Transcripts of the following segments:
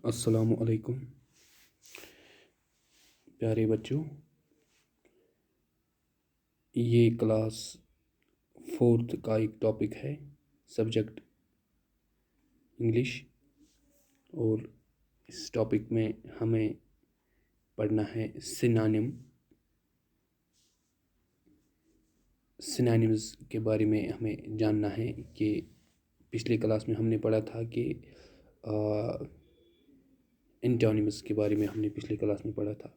السلام علیکم پیارے بچوں، یہ کلاس فورتھ کا ایک ٹاپک ہے، سبجیکٹ انگلش، اور اس ٹاپک میں ہمیں پڑھنا ہے سینونیمز کے بارے میں ہمیں جاننا ہے کہ پچھلے کلاس میں ہم نے پڑھا تھا کہ انٹونیمز کے بارے میں ہم نے پچھلے کلاس میں پڑھا تھا،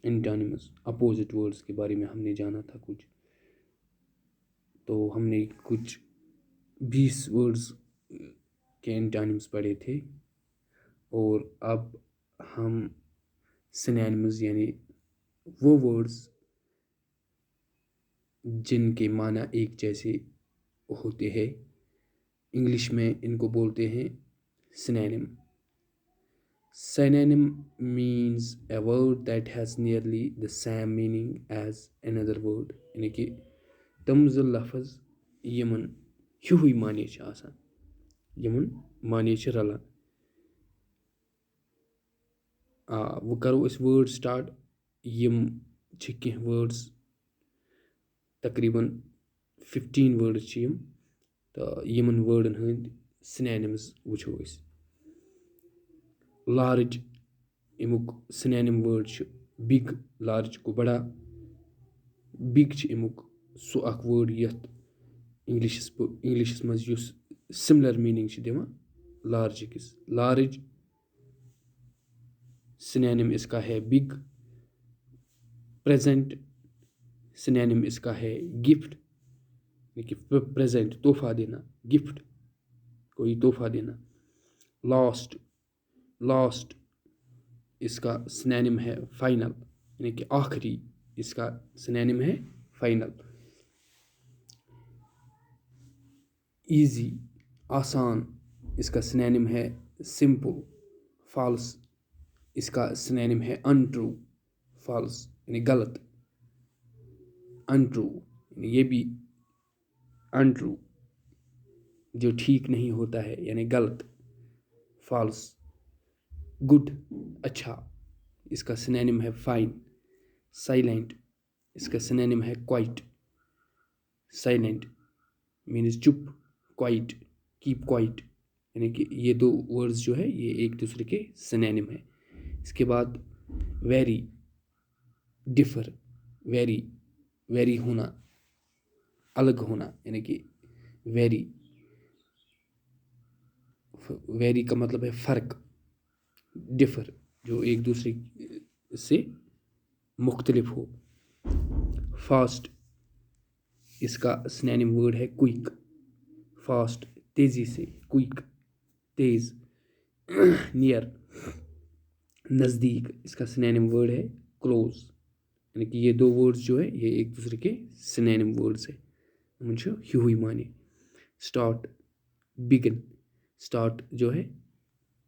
انٹونیمز اپوزٹ ورڈز کے بارے میں ہم نے جانا تھا کچھ، تو ہم نے کچھ 20 ورڈز کے انٹونیمز پڑھے تھے، اور اب ہم سینونیمز یعنی وہ ورڈز جن کے معنی ایک جیسے ہوتے ہیں، انگلش میں ان کو بولتے ہیں synonym. Synonym means a word that has nearly the same meaning as another word. یعنی کہ تم زٕ لفظ یمن ہیوٕے معنی چھِ آسان، یمن معنی چھِ رلان. وۄنۍ کرو أسۍ وٲرڈ سٹارٹ. یم چھِ کینٛہہ وٲرڈز، تقریٖباً 15 وٲرڈز چھِ یم، تہٕ یمن وٲرڈن ہٕنٛدۍ سینونیمز وٕچھو أسۍ. لارج، امیُک سینونیم وٲرڈ چھُ بِگ. لارج گوٚو بڑا. بِگ چھِ امیُک سُہ اکھ وٲرڈ یتھ انگلشس منٛز یُس سملر میٖنِنٛگ چھِ دِوان لارجِکِس. لارج سینونیم اس کا ہے بگ. پریزنٹ سینونیم اس کا ہے گفٹ، یعنی کہ پریزنٹ تحفہ دینا، گفٹ کوئی تحفہ دینا. لاسٹ، لاسٹ اس کا سینونیم ہے فائنل، یعنی کہ آخری. اس کا سینونیم ہے فائنل. ایزی آسان، اس کا سینونیم ہے سمپل. فالس اس کا سینونیم ہے انٹرو. فالس یعنی غلط. انٹرو یعنی یہ بھی انٹرو جو ٹھیک نہیں ہوتا ہے، یعنی غلط. فالس. گڈ اچھا، اس کا سینونیم ہے فائن. سائلنٹ اس کا سینونیم ہے کوائٹ. سائلنٹ مینز چپ، کوائٹ کیپ کوائٹ، یعنی کہ یہ دو ورڈز جو ہے یہ ایک دوسرے کے سینونیم ہے. اس کے بعد ویری، ڈفر. ویری، ویری ہونا، الگ ہونا، یعنی کہ ویری. ویری کا مطلب ہے فرق. ڈفر جو ایک دوسرے سے مختلف ہو. فاسٹ اس کا سینونیم ورڈ ہے کوئک. فاسٹ تیزی سے، کوئک تیز. نیئر نزدیک، اس کا سینونیم ورڈ ہے کلوز. یعنی کہ یہ دو ورڈز جو ہے یہ ایک دوسرے کے سینونیم ورڈز ہیں، یمن چھُ ہیوٕے معنی. اسٹارٹ، بگن. اسٹارٹ جو ہے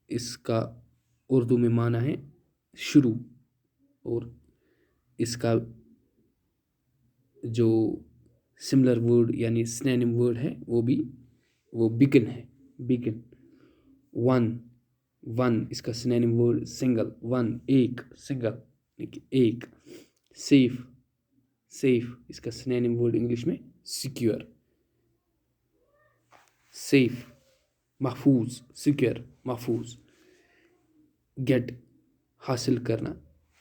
اس کا اردو میں معنی ہے شروع، اور اس کا جو سملر ورڈ یعنی سینونیم ورڈ ہے وہ بگن ہے، بگن. ون، ون اس کا سینونیم ورڈ سنگل. ون ایک، سنگل یعنی کہ ایک. سیف، سیف اس کا سینونیم ورڈ انگلش میں سیکیور. سیف محفوظ، سیکیور محفوظ. گیٹ حاصل کرنا.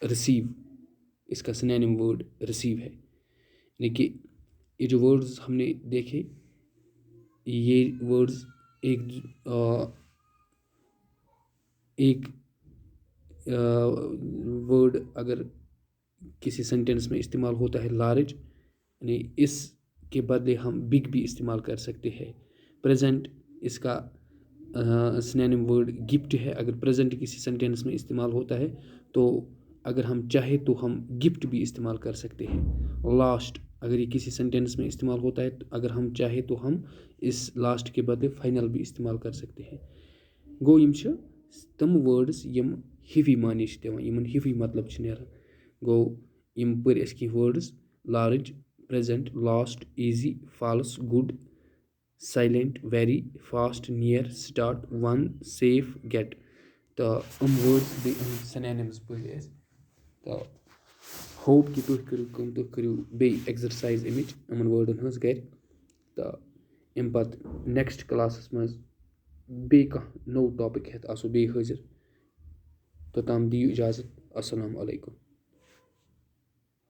ریسیو اس کا سینونیم ورڈ ریسیو ہے. یعنی کہ یہ جو ورڈز ہم نے دیکھے، یہ ورڈز ایک ورڈ اگر کسی سینٹینس میں استعمال ہوتا ہے لارج، یعنی اس کے بدلے ہم بگ بھی استعمال کر سکتے ہیں. پریزنٹ اس کا سینونیم ورڈ گفٹ ہے. اگر پریزنٹ کسی سینٹینس میں استعمال ہوتا ہے تو اگر ہم چاہے تو ہم گفٹ بھی استعمال کر سکتے ہیں. لاسٹ اگر یہ کسی سینٹینس میں استعمال ہوتا ہے تو اگر ہم چاہے تو ہم اس لاسٹ کے بدلے فائنل بھی استعمال کر سکتے ہیں. گوٚو یم چھِ تم ورڈز یم ہیوی معنی چھِ دِوان، یمن ہیوی مطلب چھِ نیران. گوٚو یم پٔرۍ اَسہِ کینٛہہ words: large, present, last, easy, false, good, silent, very, fast, near, start, one, safe, get. تہٕ وٲڈٕس بیٚیہِ سِنونِمٕز پٔرۍ اَسہِ تہٕ ہوپ کہِ تُہۍ کٔرِو کٲم تُہۍ کٔرِو بیٚیہِ ایٚگزَرسایز اَمِچ یِمَن وٲڈَن ہٕنٛز گَرِ تہٕ اَمہِ پَتہٕ نیکسٹ کلاسَس منٛز بیٚیہِ کانٛہہ نوٚو ٹاپِک ہٮ۪تھ آسو بیٚیہِ حٲضِر توٚتام دِیِو اِجازت اَسَلامُ علیکُم